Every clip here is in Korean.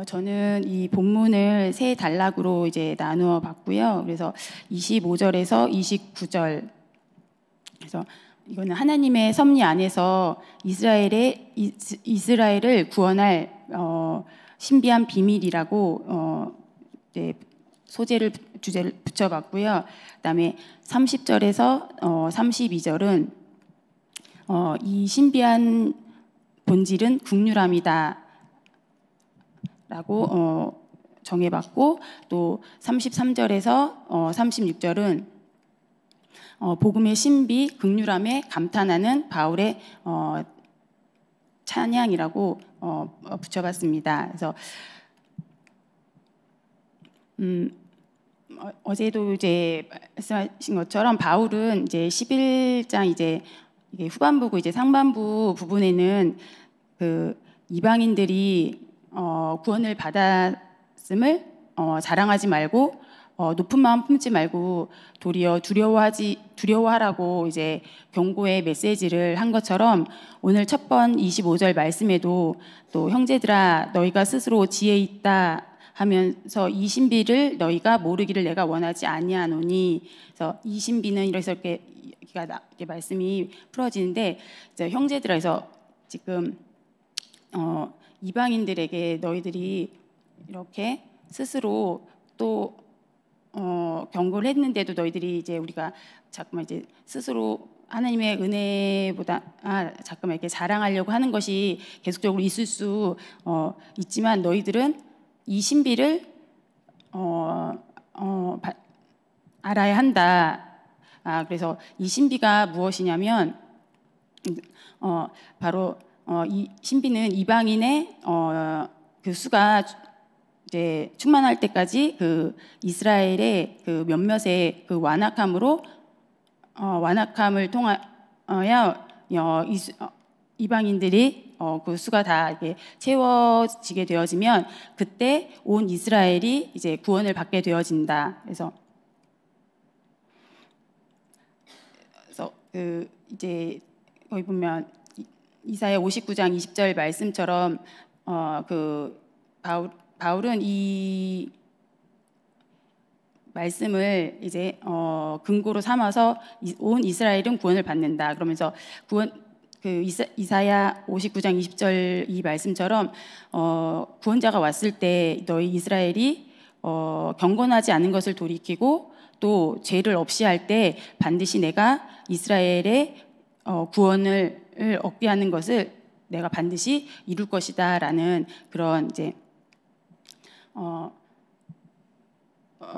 저는 이 본문을 세 단락으로 이제 나누어 봤고요. 그래서 25절에서 29절. 그래서 이거는 하나님의 섭리 안에서 이스라엘을 구원할 신비한 비밀이라고 주제를 붙여봤고요. 그다음에 30절에서 32절은 이 신비한 본질은 긍휼함이다 라고 정해봤고, 또 33절에서 36절은 복음의 신비, 긍휼함에 감탄하는 바울의 찬양이라고 붙여봤습니다. 그래서 어제도 이제 말씀하신 것처럼 바울은 이제 11장 이제 후반부고 이제 상반부 부분에는 그 이방인들이 구원을 받았음을 자랑하지 말고 높은 마음 품지 말고 도리어 두려워하라고 이제 경고의 메시지를 한 것처럼, 오늘 첫 번 25절 말씀에도 또 형제들아 너희가 스스로 지혜 있다 하면서 이 신비를 너희가 모르기를 내가 원하지 아니하노니, 그래서 이 신비는 이렇게 말씀이 풀어지는데, 이제 형제들아, 해서 지금 이방인들에게 너희들이 이렇게 스스로 또 경고를 했는데도 너희들이 이제 우리가 자꾸만 이제 스스로 하나님의 은혜보다 자꾸만 이렇게 자랑하려고 하는 것이 계속적으로 있을 수 있지만, 너희들은 이 신비를 알아야 한다. 그래서 이 신비가 무엇이냐면 바로 이 신비는 이방인의 그 수가 이제 충만할 때까지 그 이스라엘의 그 몇몇의 그 완악함을 통하여 이방인들이 그 수가 다 이게 채워지게 되어지면 그때 온 이스라엘이 이제 구원을 받게 되어진다. 그래서 그 이제 거기 보면 이사야 59장 20절 말씀처럼 그 바울은 이 말씀을 이제 근거로 삼아서 온 이스라엘은 구원을 받는다. 그러면서 이사야 59장 20절 이 말씀처럼 구원자가 왔을 때 너희 이스라엘이 경건하지 않은 것을 돌이키고 또 죄를 없이 할 때 반드시 내가 이스라엘의 구원을 얻게 하는 것을 내가 반드시 이룰 것이다라는 그런 이제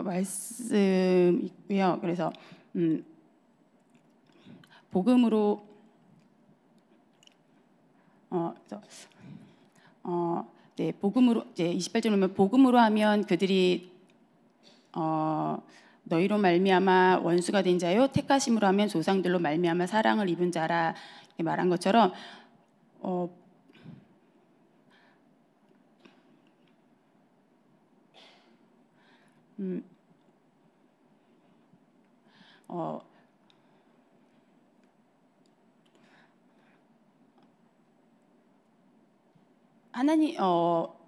말씀이고요. 그래서 복음으로 복음으로 이제 28절 보면 복음으로 하면 그들이 너희로 말미암아 원수가 된 자요 택하심으로 하면 조상들로 말미암아 사랑을 입은 자라 이렇게 말한 것처럼 하나님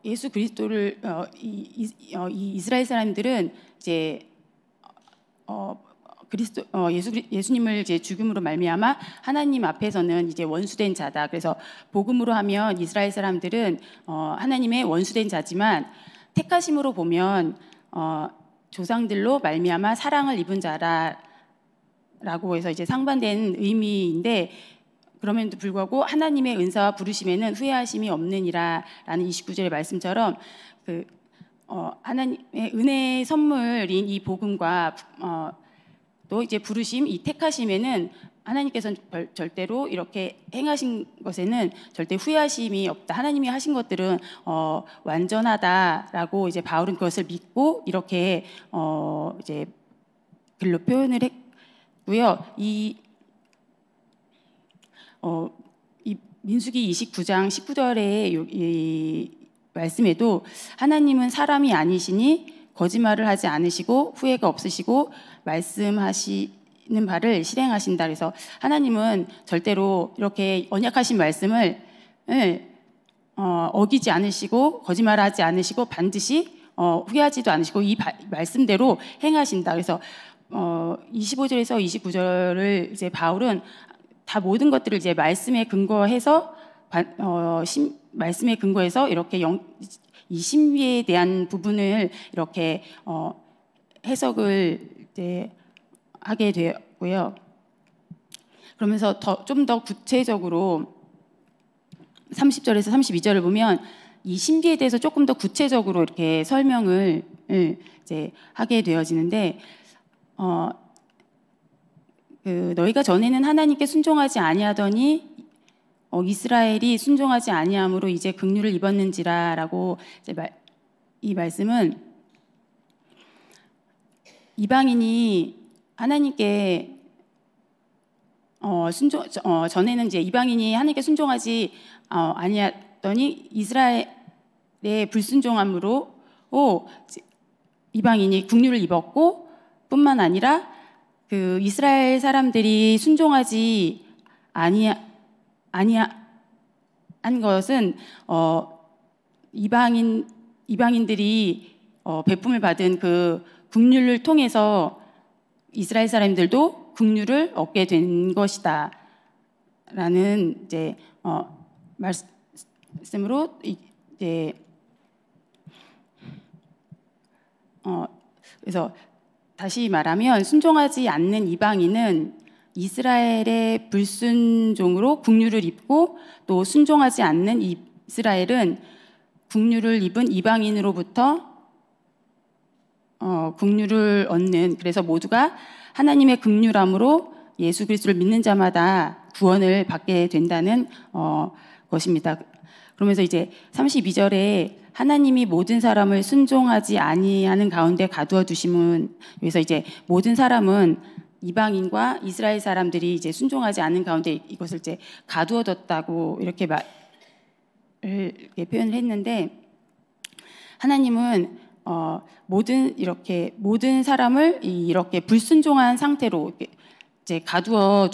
예수 그리스도를 이 이스라엘 사람들은 이제 예수님을 이제 죽음으로 말미암아 하나님 앞에서는 이제 원수된 자다. 그래서 복음으로 하면 이스라엘 사람들은 하나님의 원수된 자지만 택하심으로 보면 조상들로 말미암아 사랑을 입은 자라라고 해서 이제 상반된 의미인데, 그럼에도 불구하고 하나님의 은사와 부르심에는 후회하심이 없느니라라는 29절의 말씀처럼 그 하나님의 은혜의 선물인 이 복음과 또 이제 부르심, 이 택하심에는 하나님께서는 절대로 이렇게 행하신 것에는 절대 후회하심이 없다. 하나님이 하신 것들은 완전하다라고 이제 바울은 그것을 믿고 이렇게 이제 글로 표현을 했고요. 이 민수기 29장 19절의 이 말씀에도 하나님은 사람이 아니시니 거짓말을 하지 않으시고 후회가 없으시고 말씀하시는 바를 실행하신다. 그래서 하나님은 절대로 이렇게 언약하신 말씀을 어기지 않으시고 거짓말하지 않으시고 반드시 후회하지도 않으시고 이 말씀대로 행하신다. 그래서 25절에서 29절을 이제 바울은 다 모든 것들을 이제 말씀에 근거해서 말씀에 근거해서 이렇게 이 신비에 대한 부분을 이렇게 해석을 이제 하게 되었고요. 그러면서 좀 더 구체적으로 30절에서 32절을 보면 이 신비에 대해서 조금 더 구체적으로 이렇게 설명을 이제 하게 되어지는데 너희가 전에는 하나님께 순종하지 아니하더니 이스라엘이 순종하지 아니함으로 이제 긍휼을 입었는지라라고 이제 이 말씀은 이방인이 하나님께 전에는 이제 이방인이 하나님께 순종하지 아니하더니 이스라엘의 불순종함으로 이방인이 긍휼을 입었고 뿐만 아니라 그 이스라엘 사람들이 순종하지 아니한 것은 이방인들이 베품을 받은 그 긍휼을 통해서 이스라엘 사람들도 긍휼을 얻게 된 것이다라는 이제 말씀으로 이제 그래서 다시 말하면 순종하지 않는 이방인은 이스라엘의 불순종으로 긍휼을 입고 또 순종하지 않는 이스라엘은 긍휼을 입은 이방인으로부터 긍휼을 얻는, 그래서 모두가 하나님의 긍휼함으로 예수 그리스도를 믿는 자마다 구원을 받게 된다는 것입니다. 그러면서 이제 32절에 하나님이 모든 사람을 순종하지 아니하는 가운데 가두어 두심은, 그래서 이제 모든 사람은 이방인과 이스라엘 사람들이 이제 순종하지 않는 가운데 이것을 이제 가두어 뒀다고 이렇게 표현을 했는데, 하나님은 모든 사람을 이렇게 불순종한 상태로 이제 가두어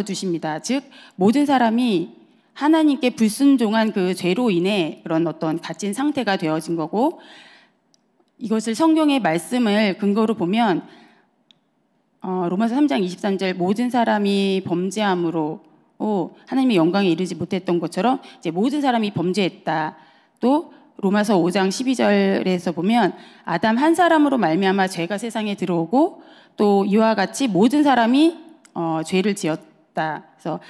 두십니다. 즉 모든 사람이 하나님께 불순종한 그 죄로 인해 그런 어떤 갇힌 상태가 되어진 거고, 이것을 성경의 말씀을 근거로 보면 로마서 3장 23절 모든 사람이 범죄함으로 하나님의 영광에 이르지 못했던 것처럼 이제 모든 사람이 범죄했다. 또 로마서 5장 12절에서 보면 아담 한 사람으로 말미암아 죄가 세상에 들어오고 또 이와 같이 모든 사람이 죄를 지었다. 그래서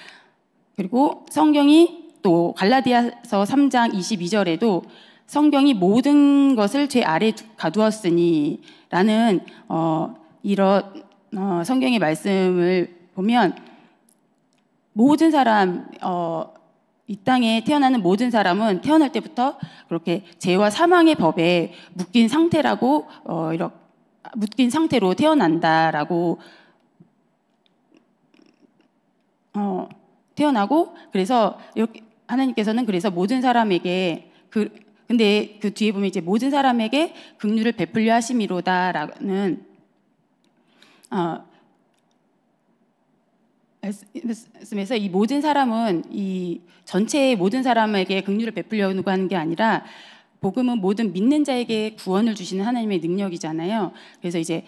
그리고 성경이 또 갈라디아서 3장 22절에도 성경이 모든 것을 죄 아래 가두었으니 라는 이런 성경의 말씀을 보면 모든 사람 이 땅에 태어나는 모든 사람은 태어날 때부터 그렇게 죄와 사망의 법에 묶인 상태라고 이렇게 묶인 상태로 태어난다라고 태어나고, 그래서 이렇게 하나님께서는 그래서 모든 사람에게 근데 그 뒤에 보면 이제 모든 사람에게 긍휼을 베풀려 하심이로다라는 말씀에서 이 모든 사람은 이 전체의 모든 사람에게 긍휼을 베풀려고 하는 게 아니라 복음은 모든 믿는 자에게 구원을 주시는 하나님의 능력이잖아요. 그래서 이제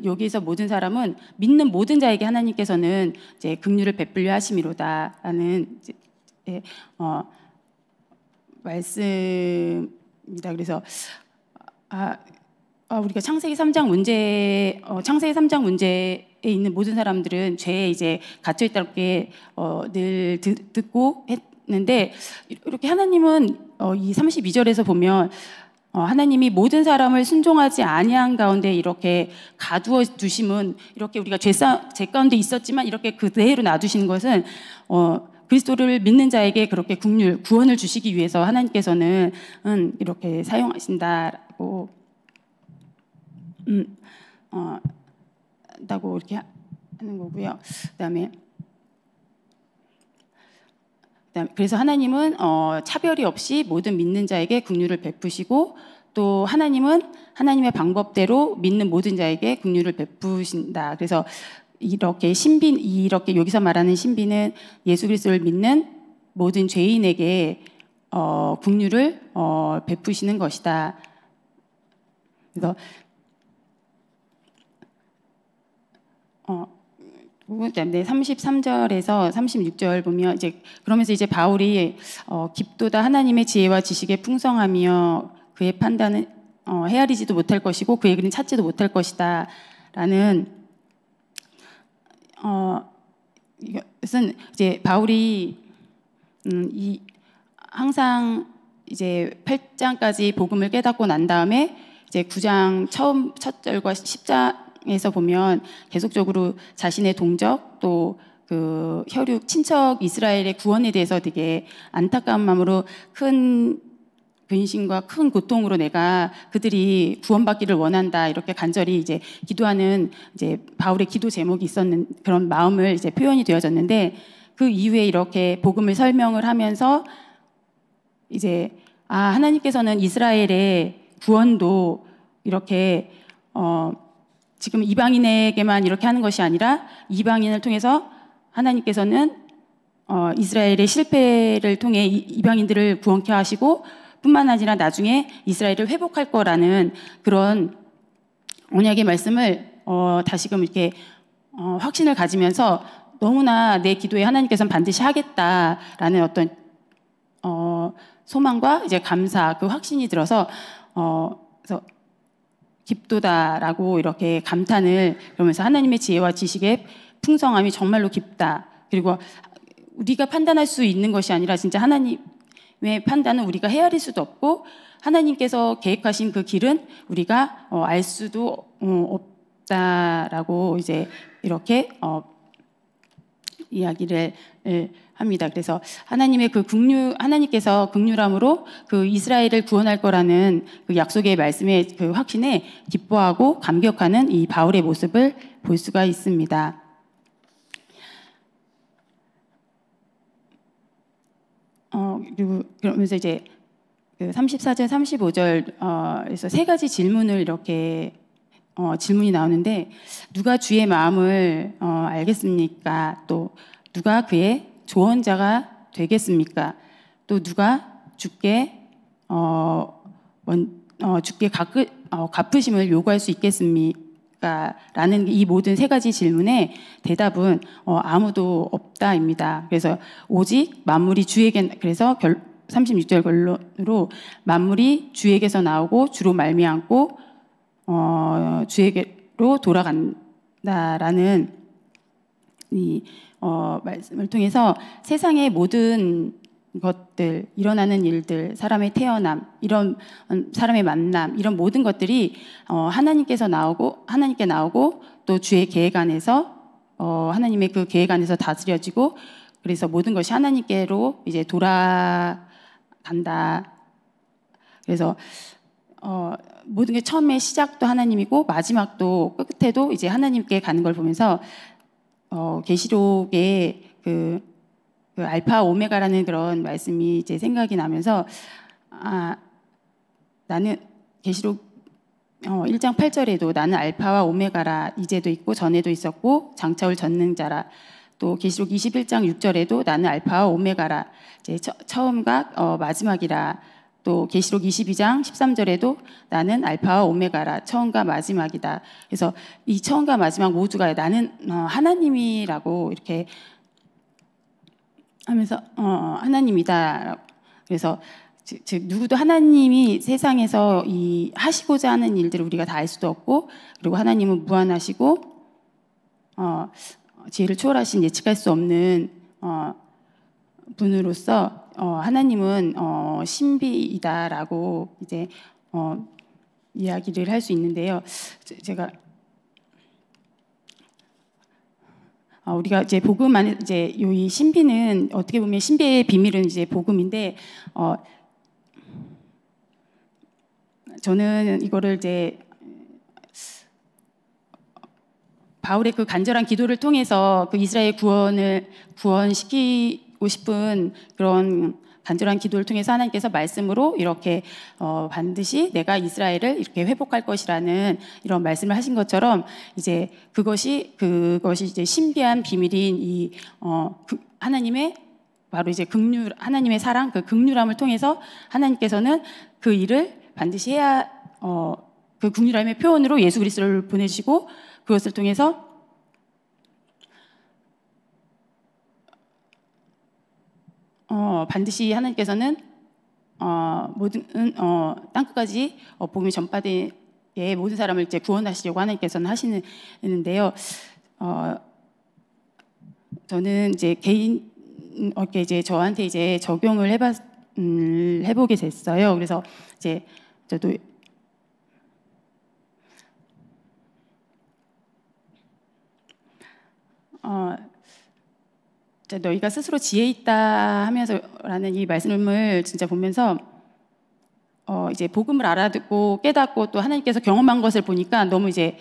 여기에서 모든 사람은 믿는 모든 자에게 하나님께서는 이제 긍휼을 베풀려 하심이로다라는 말씀입니다. 그래서 우리가 창세기 3장 문제에 있는 모든 사람들은 죄에 이제 갇혀 있다고 늘 듣고 했는데, 이렇게 하나님은 이 32절에서 보면 하나님이 모든 사람을 순종하지 아니한 가운데 이렇게 가두어 두심은, 이렇게 우리가 죄 가운데 있었지만 이렇게 그대로 놔두시는 것은 그리스도를 믿는 자에게 그렇게 구원을 주시기 위해서 하나님께서는 이렇게 사용하신다고 다고 이렇게 하는 거고요. 그다음에 그래서 하나님은 차별이 없이 모든 믿는 자에게 긍휼을 베푸시고, 또 하나님은 하나님의 방법대로 믿는 모든 자에게 긍휼을 베푸신다. 그래서 이렇게 여기서 말하는 신비는 예수 그리스도를 믿는 모든 죄인에게 긍휼을 베푸시는 것이다. 그래서 네, 33절에서 36절 보면 이제 그러면서 이제 바울이 깊도다 하나님의 지혜와 지식에 풍성하며 그의 판단은 헤아리지도 못할 것이고 그의 길은 찾지도 못할 것이다라는 이것은 이제 바울이 항상 이제 8장까지 복음을 깨닫고 난 다음에 이제 9장 처음 첫 절과 10장에서 보면 계속적으로 자신의 동족 또 그 혈육 친척 이스라엘의 구원에 대해서 되게 안타까운 마음으로 큰 근심과 큰 고통으로 내가 그들이 구원받기를 원한다 이렇게 간절히 이제 기도하는 이제 바울의 기도 제목이 있었는 그런 마음을 이제 표현이 되어졌는데 그 이후에 이렇게 복음을 설명을 하면서 이제 하나님께서는 이스라엘의 구원도 이렇게 지금 이방인에게만 이렇게 하는 것이 아니라 이방인을 통해서 하나님께서는 이스라엘의 실패를 통해 이방인들을 구원케 하시고 뿐만 아니라 나중에 이스라엘을 회복할 거라는 그런 언약의 말씀을 다시금 이렇게 확신을 가지면서 너무나 내 기도에 하나님께서는 반드시 하겠다라는 어떤 소망과 이제 감사 그 확신이 들어서 그래서 깊도다라고 이렇게 감탄을 그러면서 하나님의 지혜와 지식의 풍성함이 정말로 깊다. 그리고 우리가 판단할 수 있는 것이 아니라 진짜 하나님의 판단은 우리가 헤아릴 수도 없고 하나님께서 계획하신 그 길은 우리가 알 수도 없다라고 이제 이렇게 이야기를 합니다. 그래서 하나님의 그 하나님께서 긍휼함으로 그 이스라엘을 구원할 거라는 그 약속의 말씀에 그 확신에 기뻐하고 감격하는 이 바울의 모습을 볼 수가 있습니다. 그리고 그러면서 이제 그 34절, 35절에서 세 가지 질문을 이렇게 질문이 나오는데 누가 주의 마음을 알겠습니까? 또 누가 그의 조언자가 되겠습니까? 또 누가 주께 갚으심을 요구할 수 있겠습니까? 라는 이 모든 세 가지 질문에 대답은 아무도 없다입니다. 그래서 오직 만물이 주에게 그래서 36절 결론으로 만물이 주에게서 나오고 주로 말미암고 주에게로 돌아간다라는 이 말씀을 통해서 세상의 모든 것들, 일어나는 일들, 사람의 태어남, 이런 사람의 만남, 이런 모든 것들이 하나님께 나오고 또 주의 계획 안에서 하나님의 그 계획 안에서 다스려지고 그래서 모든 것이 하나님께로 이제 돌아간다. 그래서 모든 게 처음에 시작도 하나님이고 마지막도 끝에도 이제 하나님께 가는 걸 보면서 계시록에 그 알파 오메가라는 그런 말씀이 이제 생각이 나면서 나는 계시록 1장 8절에도 나는 알파와 오메가라 이제도 있고 전에도 있었고 장차 올 전능자라 또 계시록 21장 6절에도 나는 알파와 오메가라 이제 처음과 마지막이라 또 계시록 22장 13절에도 나는 알파와 오메가라 처음과 마지막이다. 그래서 이 처음과 마지막 모두가 나는 하나님이라고 이렇게 하면서 하나님이다. 그래서 즉 누구도 하나님이 세상에서 이 하시고자 하는 일들을 우리가 다 알 수도 없고 그리고 하나님은 무한하시고 지혜를 초월하신 예측할 수 없는 분으로서 하나님은 신비이다라고 이제 이야기를 할 수 있는데요. 제가 우리가 이제 복음 안에 이제 이 신비는 어떻게 보면 신비의 비밀은 이제 복음인데 저는 이거를 이제 바울의 그 간절한 기도를 통해서 그 이스라엘 구원시키고 싶은 그런 간절한 기도를 통해서 하나님께서 말씀으로 이렇게 반드시 내가 이스라엘을 이렇게 회복할 것이라는 이런 말씀을 하신 것처럼 이제 그것이 이제 신비한 비밀인 이 하나님의 바로 이제 하나님의 사랑, 그 긍휼함을 통해서 하나님께서는 그 일을 반드시 해야 그 긍휼함의 표현으로 예수 그리스도를 보내시고 그것을 통해서 반드시 하나님께서는 모든 땅끝까지 복음이 전파되게 모든 사람을 이제 구원하시려고 하나님께서는 하시는데요. 저는 이제 이제 저한테 이제 적용을 해보게 됐어요. 그래서 이제 저도 너희가 스스로 지혜 있다 하면서라는 이 말씀을 진짜 보면서 이제 복음을 알아듣고 깨닫고 또 하나님께서 경험한 것을 보니까 너무 이제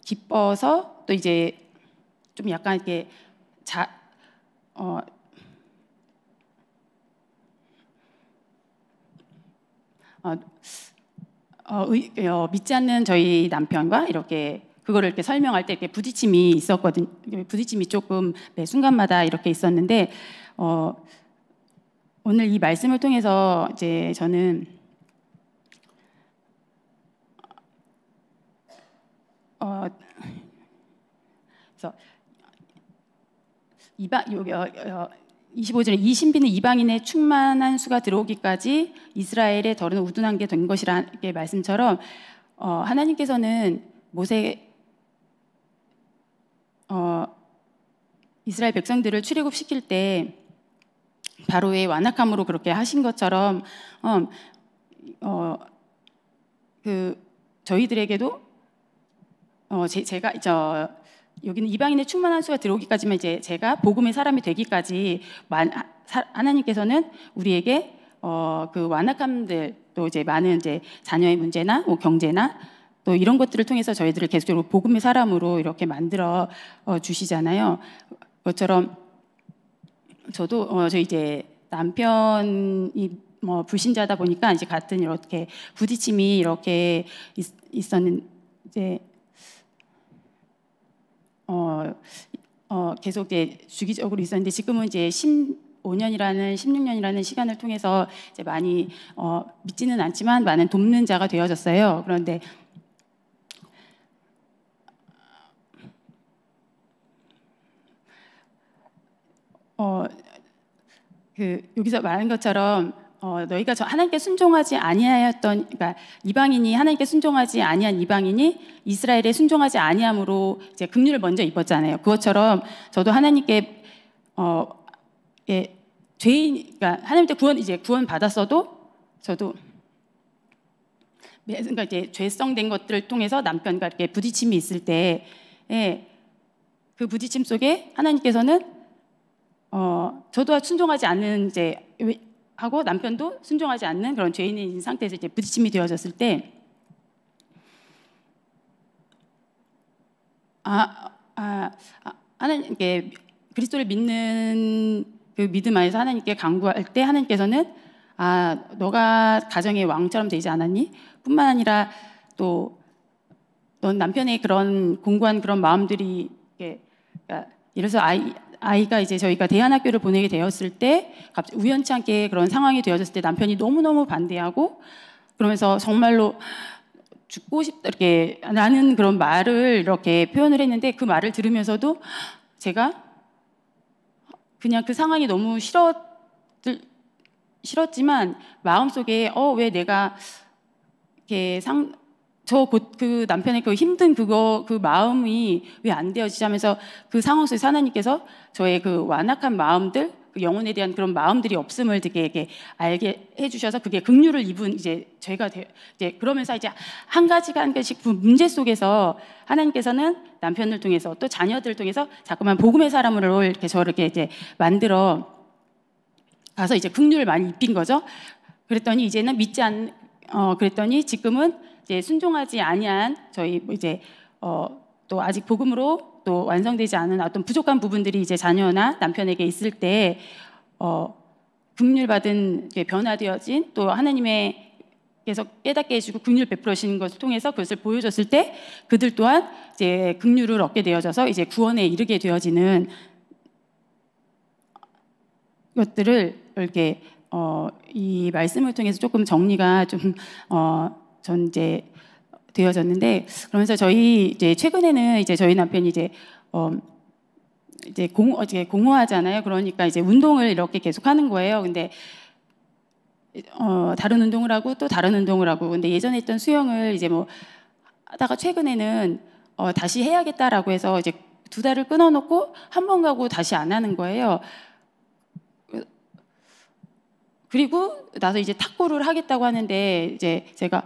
기뻐서 또 이제 좀 약간 이렇게 믿지 않는 저희 남편과 이렇게 그거를 이렇게 설명할 때 이렇게 부딪힘이 있었거든요. 부딪힘이 조금 매 순간마다 이렇게 있었는데 오늘 이 말씀을 통해서 이제 저는 그래서 25절에 이 신비는 이방인의 충만한 수가 들어오기까지 이스라엘에 더러는 우둔한 게 된 것이라는 게 말씀처럼 하나님께서는 이스라엘 백성들을 출애굽시킬 때 바로의 완악함으로 그렇게 하신 것처럼 저희들에게도 제가 여기는 이방인의 충만한 수가 들어오기까지만 이제 제가 복음의 사람이 되기까지 하나님께서는 우리에게 그 완악함들 또 이제 많은 이제 자녀의 문제나 뭐 경제나 또 이런 것들을 통해서 저희들을 계속적으로 복음의 사람으로 이렇게 만들어 주시잖아요. 그것처럼 저도 저 이제 남편이 불신자다 보니까 이제 같은 이렇게 부딪힘이 이렇게 있었는 이제 계속 이제 주기적으로 있었는데 지금은 이제 16년이라는 시간을 통해서 이제 많이 믿지는 않지만 많은 돕는 자가 되어졌어요. 그런데 여기서 말한 것처럼 너희가 하나님께 순종하지 아니하였던, 그러니까 이방인이 하나님께 순종하지 아니한 이방인이 이스라엘에 순종하지 아니함으로 이제 긍휼을 먼저 입었잖아요. 그것처럼 저도 하나님께 그러니까 하나님께 구원 받았어도 저도 그러니까 이제 죄성된 것들을 통해서 남편과 이렇게 부딪힘이 있을 때 그 부딪힘 속에 하나님께서는 저도 순종하지 않는 이제 하고 남편도 순종하지 않는 그런 죄인인 상태에서 이제 부딪힘이 되어졌을 때 하나님께 그리스도를 믿는 그 믿음 안에서 하나님께 간구할 때 하나님께서는 너가 가정의 왕처럼 되지 않았니? 뿐만 아니라 또 넌 남편의 그런 공고한 그런 마음들이 그러니까 예를 들어서 아이가 이제 저희가 대안학교를 보내게 되었을 때 갑자기 우연치 않게 그런 상황이 되어졌을 때 남편이 너무너무 반대하고 그러면서 정말로 죽고 싶다 이렇게 라는 그런 말을 이렇게 표현을 했는데 그 말을 들으면서도 제가 그냥 그 상황이 너무 싫었지만 마음속에 왜 내가 이렇게 그 남편의 그 힘든 그 마음이 왜 안 되어지지 하면서 그 상황 속에서 하나님께서 저의 그 완악한 마음들, 그 영혼에 대한 그런 마음들이 없음을 되게 이렇게 알게 해주셔서 그게 긍휼을 입은 이제 죄가 이제 그러면서 이제 한 가지씩 그 문제 속에서 하나님께서는 남편을 통해서 또 자녀들을 통해서 자꾸만 복음의 사람으로 이렇게 저를 이렇게 이제 만들어 가서 이제 긍휼을 많이 입힌 거죠. 그랬더니 이제는 그랬더니 지금은 이제 순종하지 아니한 저희 이제 또 아직 복음으로 또 완성되지 않은 어떤 부족한 부분들이 이제 자녀나 남편에게 있을 때 긍휼 받은 변화되어진 또 하나님께서 깨닫게 해주고 긍휼 베풀으시는 것을 통해서 그것을 보여줬을 때 그들 또한 이제 긍휼을 얻게 되어져서 이제 구원에 이르게 되어지는 것들을 이렇게 이 말씀을 통해서 조금 정리가 좀 전 이제 되어졌는데, 그러면서 저희 이제 최근에는 이제 저희 남편이 이제 이제 공허하잖아요. 그러니까 이제 운동을 이렇게 계속 하는 거예요. 근데 다른 운동을 하고 또 다른 운동을 하고, 근데 예전에 했던 수영을 이제 뭐 하다가 최근에는 다시 해야겠다라고 해서 이제 2달을 끊어놓고 한 번 가고 다시 안 하는 거예요. 그리고 나서 이제 탁구를 하겠다고 하는데 이제 제가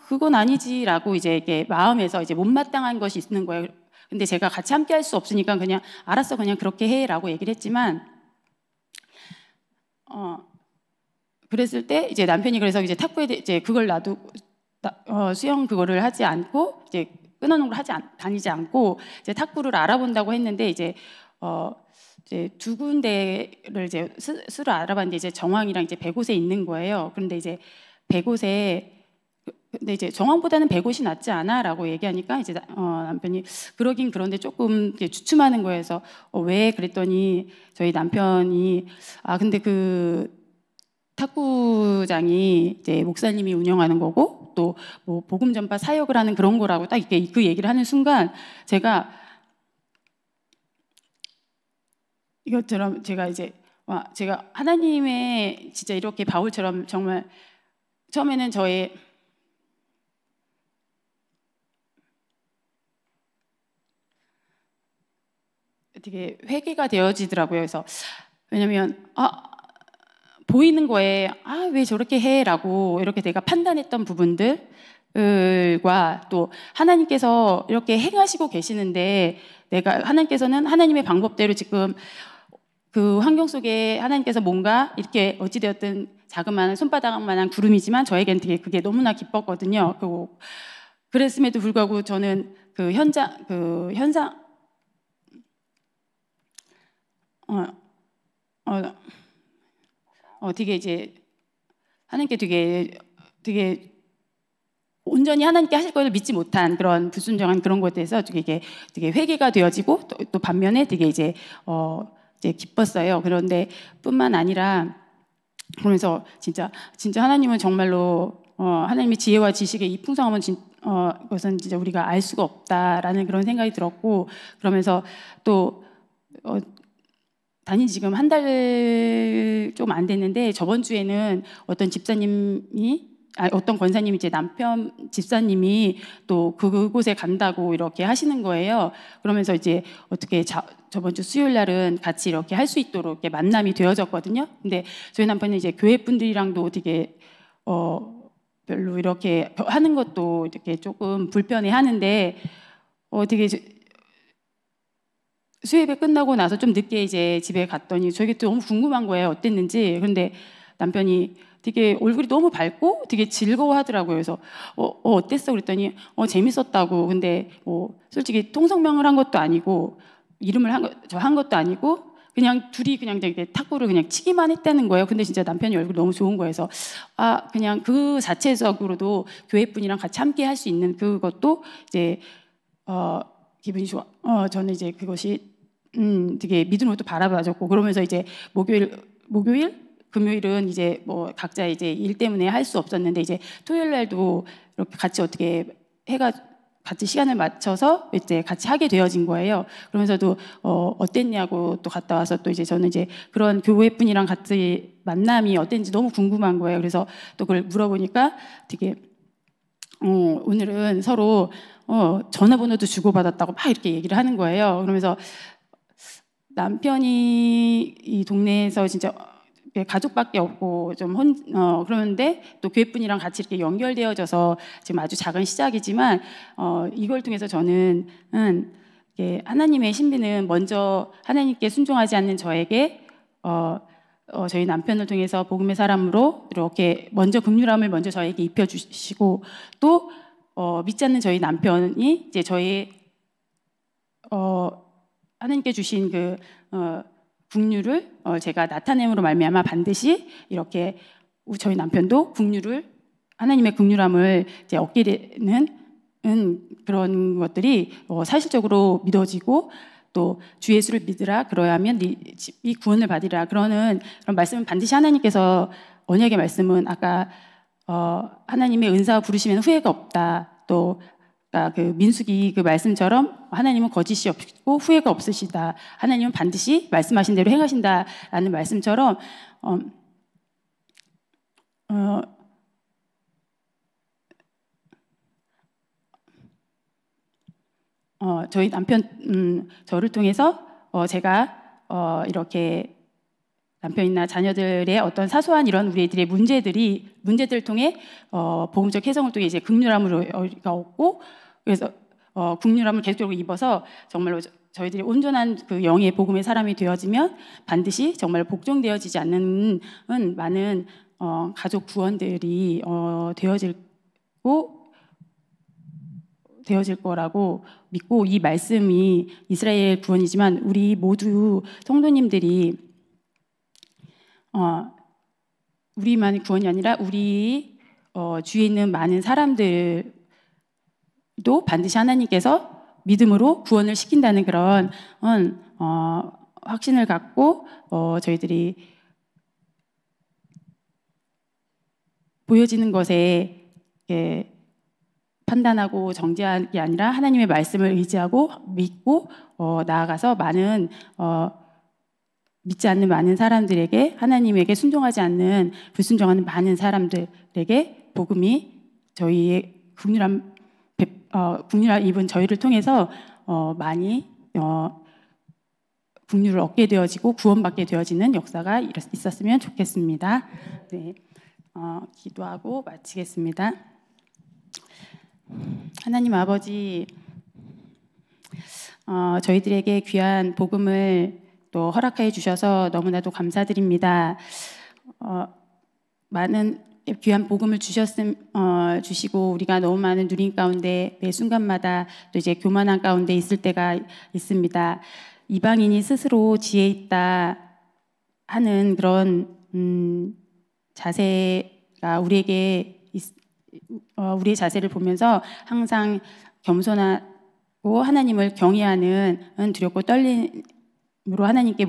그건 아니지라고 이제 이게 마음에서 이제 못마땅한 것이 있는 거예요. 근데 제가 같이 함께 할 수 없으니까 그냥 알았어, 그냥 그렇게 해라고 얘기를 했지만, 그랬을 때 이제 남편이 그래서 이제 탁구에 이제 그걸 수영 그거를 하지 않고 이제 끊어놓은 걸 다니지 않고 이제 탁구를 알아본다고 했는데, 이제 이제 2군데를 이제 스스로 알아봤는데 이제 정왕이랑 이제 백옷에 있는 거예요. 그런데 이제 백옷에, 근데 이제 정왕보다는 백옷이 낫지 않아라고 얘기하니까 이제 남편이 그러긴 그런데 조금 주춤하는 거예요. 그래서 왜 그랬더니 저희 남편이 근데 그 탁구장이 이제 목사님이 운영하는 거고 또 뭐 복음 전파 사역을 하는 그런 거라고 딱 이렇게 그 얘기를 하는 순간 제가 이것처럼 제가 하나님의 진짜 이렇게 바울처럼 정말 처음에는 저의 되게 회개가 되어지더라고요. 그래서 왜냐면 보이는 거에 왜 저렇게 해라고 이렇게 내가 판단했던 부분들과 또 하나님께서 이렇게 행하시고 계시는데 하나님께서는 하나님의 방법대로 지금 그 환경 속에 하나님께서 뭔가 이렇게 어찌되었든 자그마한 손바닥만한 구름이지만 저에게는 되게 그게 너무나 기뻤거든요. 그랬음에도 불구하고 저는 그 현장 되게 이제 하나님께 되게 온전히 하나님께 하실 것을 믿지 못한 그런 불순종한 그런 것에 대해서 되게 회개가 되어지고 또 반면에 되게 이제 기뻤어요. 그런데 뿐만 아니라 그러면서 진짜 하나님은 정말로 하나님의 지혜와 지식의 이 풍성함은 것은 진짜 우리가 알 수가 없다라는 그런 생각이 들었고, 그러면서 또 다닌 지금 한 달 좀 안 됐는데 저번 주에는 어떤 권사님이 제 남편 집사님이 또 그곳에 간다고 이렇게 하시는 거예요. 그러면서 이제 어떻게 저번 주 수요일 날은 같이 이렇게 할 수 있도록 이렇게 만남이 되어졌거든요. 근데 저희 남편은 이제 교회 분들이랑도 되게 별로 이렇게 하는 것도 이렇게 조금 불편해 하는데 되게 수요일에 끝나고 나서 좀 늦게 이제 집에 갔더니 저게 또 너무 궁금한 거예요. 어땠는지. 그런데 남편이 되게 얼굴이 너무 밝고 되게 즐거워하더라고요. 그래서 어땠어? 그랬더니 재밌었다고. 근데 솔직히 통성명을 한 것도 아니고 이름을 한 것도 아니고 그냥 둘이 그냥 되게 탁구를 그냥 치기만 했다는 거예요. 근데 진짜 남편이 얼굴이 너무 좋은 거예요. 그래서 그냥 그 자체적으로도 교회 분이랑 같이 함께 할 수 있는 그것도 이제 기분이 좋아. 저는 이제 그것이 되게 믿음으로 또 바라봐줬고, 그러면서 이제 목요일, 금요일은 이제 뭐 각자 이제 일 때문에 할 수 없었는데 이제 토요일 날도 이렇게 같이 어떻게 같이 시간을 맞춰서 이제 같이 하게 되어진 거예요. 그러면서도 어땠냐고 또 갔다 와서 또 이제 저는 이제 그런 교회분이랑 같이 만남이 어땠는지 너무 궁금한 거예요. 그래서 또 그걸 물어보니까 되게 오늘은 서로 전화번호도 주고받았다고 막 이렇게 얘기를 하는 거예요. 그러면서 남편이 이 동네에서 진짜 가족밖에 없고 그러는데 또 교회분이랑 같이 이렇게 연결되어져서 지금 아주 작은 시작이지만 이걸 통해서 저는 하나님의 신비는 먼저 하나님께 순종하지 않는 저에게 저희 남편을 통해서 복음의 사람으로 이렇게 먼저 긍휼함을 먼저 저에게 입혀주시고 또 믿지 않는 저희 남편이 이제 저희 하나님께 주신 그 긍휼을 제가 나타냄으로 말미암아 반드시 이렇게 저희 남편도 하나님의 긍휼함을 이제 얻게 되는 그런 것들이 사실적으로 믿어지고 또 주 예수를 믿으라 그러야면 네 집이 구원을 받으리라 그러는 그런 말씀은 반드시 하나님께서 언약의 말씀은 아까 하나님의 은사와 부르시면 후회가 없다. 또 그 민수기 그 말씀처럼 하나님은 거짓이 없고 후회가 없으시다. 하나님은 반드시 말씀하신 대로 행하신다라는 말씀처럼 저희 남편 저를 통해서 제가 이렇게 남편이나 자녀들의 어떤 사소한 이런 우리들의 문제들을 통해 복음적 해석을 통해 이제 긍휼함을 얻고 그래서 긍휼함을 계속적으로 입어서 정말로 저희들이 온전한 그 영의 복음의 사람이 되어지면 반드시 정말 복종되어지지 않는 많은 가족 구원들이 되어질 거라고 믿고 이 말씀이 이스라엘 구원이지만 우리 모두 성도님들이 우리만의 구원이 아니라 우리 주위에 있는 많은 사람들도 반드시 하나님께서 믿음으로 구원을 시킨다는 그런 확신을 갖고 저희들이 보여지는 것에 판단하고 정죄하는 게 아니라 하나님의 말씀을 의지하고 믿고 나아가서 많은 믿지 않는 많은 사람들에게 하나님에게 순종하지 않는 불순종하는 많은 사람들에게 복음이 저희의 긍휼함 입은 저희를 통해서 많이 긍휼을 얻게 되어지고 구원받게 되어지는 역사가 있었으면 좋겠습니다. 네, 기도하고 마치겠습니다. 하나님 아버지, 저희들에게 귀한 복음을 또 허락해 주셔서 너무나도 감사드립니다. 많은 귀한 복음을 주시고 우리가 너무 많은 누림 가운데 매 순간마다 또 이제 교만한 가운데 있을 때가 있습니다. 이방인이 스스로 지혜 있다 하는 그런 자세가 우리의 자세를 보면서 항상 겸손하고 하나님을 경외하는 두렵고 떨림으로 하나님께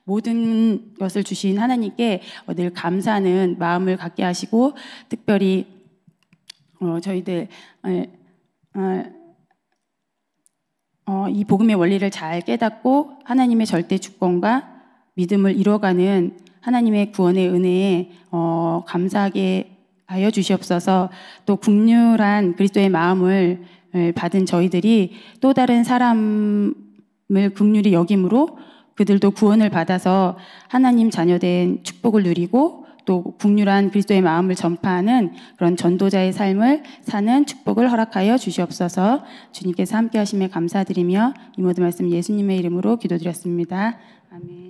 모든 것을 주신 하나님께 늘 감사하는 마음을 갖게 하시고 특별히 저희들 이 복음의 원리를 잘 깨닫고 하나님의 절대 주권과 믿음을 이뤄가는 하나님의 구원의 은혜에 감사하게 하여 주시옵소서. 또 긍휼한 그리스도의 마음을 받은 저희들이 또 다른 사람을 긍휼히 여김으로 그들도 구원을 받아서 하나님 자녀된 축복을 누리고 또 긍휼한 그리스도의 마음을 전파하는 그런 전도자의 삶을 사는 축복을 허락하여 주시옵소서. 주님께서 함께 하심에 감사드리며 이 모든 말씀 예수님의 이름으로 기도드렸습니다. 아멘.